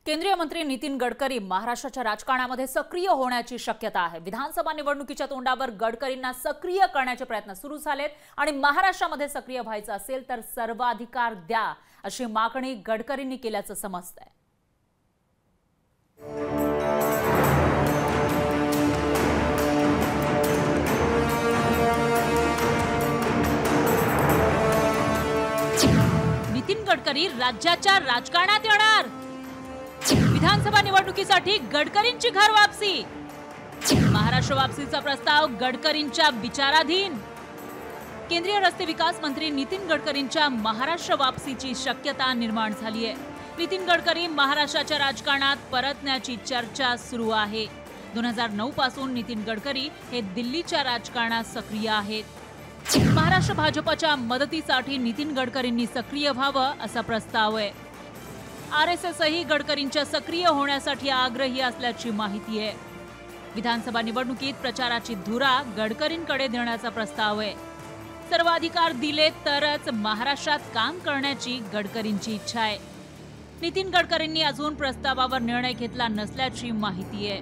केंद्रीय मंत्री नितीन गडकरी महाराष्ट्राच्या राजकारणामध्ये सक्रिय होण्याची शक्यता आहे। विधानसभा निवडणुकीच्या तोंडावर गडकरींना सक्रिय करण्याचे प्रयत्न सुरू झालेत आणि महाराष्ट्रामध्ये सक्रिय व्हायचं असेल तर सर्वाधिकार द्या अशी मागणी गडकरींनी केल्याचं समजतंय। नितीन गडकरी राज्याच्या राजकारणात येणार। विधानसभा निवडणुकीसाठी गडकरींची घर वापसी। महाराष्ट्र वापसीचा प्रस्ताव गडकरींच्या विचाराधीन। केंद्रीय रस्ते विकास मंत्री नितीन गडकरींच्या महाराष्ट्र वापसीची शक्यता निर्माण झाली आहे। नितीन गडकरी महाराष्ट्राच्या राजकारणात परतण्याची चर्चा सुरू आहे। 2009 पासून नितीन गडकरी हे दिल्लीच्या राजकारणात सक्रिय आहेत। महाराष्ट्र भाजपच्या मदतीसाठी नितीन गडकरींनी सक्रिय व्हावं असा प्रस्ताव आहे। आरएसएसही गडकरींच्या सक्रिय होण्यासाठी आग्रही असल्याची माहिती आहे। विधानसभा निवडणुकीत प्रचाराची धुरा गडकरींकडे देण्याचा प्रस्ताव आहे। सर्वाधिकार दिले तरच महाराष्ट्रात काम करण्याची गडकरींची इच्छा आहे। नितीन गडकरींनी अजून प्रस्तावावर निर्णय घेतला नसल्याची माहिती आहे।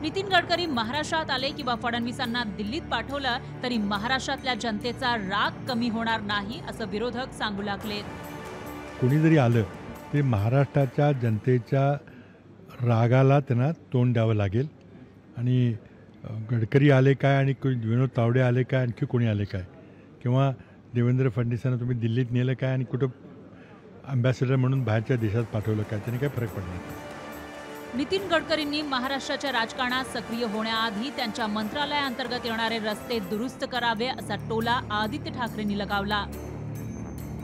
नितीन गडकरी महाराष्ट्रात आले किंवा फडणवीसांना दिल्लीत पाठवलं तरी महाराष्ट्रातल्या जनतेचा राग कमी होणार नाही असं विरोधक सांगू लागलेत। कोणी जरी आलं ते महाराष्ट्राच्या जनतेच्या रागाला त्यांना तोंड द्यावं लागेल आणि गडकरी आले काय आणि विनोद तावडे आले काय आणखी कोणी आले काय किंवा देवेंद्र फडणवीसांना तुम्ही दिल्लीत नेलं काय आणि कुठं अँबॅसेडर म्हणून बाहेरच्या देशात पाठवलं काय त्याने काय फरक पडणार। नितीन गडकरींनी महाराष्ट्राच्या राजकारणात सक्रिय होण्याआधी त्यांच्या मंत्रालयाअंतर्गत येणारे रस्ते दुरुस्त करावे असा टोला आदित्य ठाकरेंनी लगावला।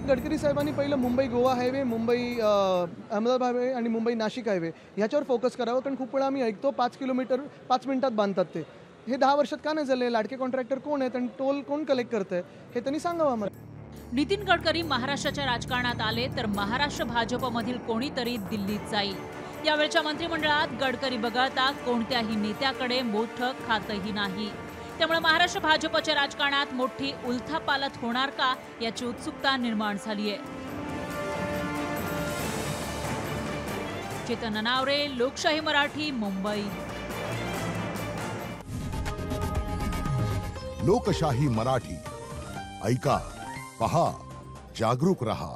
गडकरी साहेबांनी पहिलं मुंबई गोवा हायवे, मुंबई अहमदाबाद हायवे आणि मुंबई नाशिक हायवे ह्याच्यावर फोकस करावं। कारण खूप वेळा आम्ही ऐकतो 5 किलोमीटर 5 मिनिटात बांधतात ते। हे 10 वर्षात का नाही झाले? लाडके कॉन्ट्रॅक्टर कोण आहेत आणि टोल कोण कलेक्ट करतंय हे त्यांनी सांगावं आम्हाला। नितीन गडकरी महाराष्ट्राच्या राजकारणात आले तर महाराष्ट्र भाजपमधील कोणीतरी दिल्लीत जाईल। यावेळच्या मंत्रिमंडळात गडकरी वगळता कोणत्याही नेत्याकडे मोठं खातंही नाही। त्यामुळे महाराष्ट्र भाजपच्या राजकारणात मोठी उलथापालथ होणार का याची उत्सुकता निर्माण झाली आहे। चेतन ननावरे, लोकशाही मराठी, मुंबई। लोकशाही मराठी ऐका, पहा, जागरूक रहा।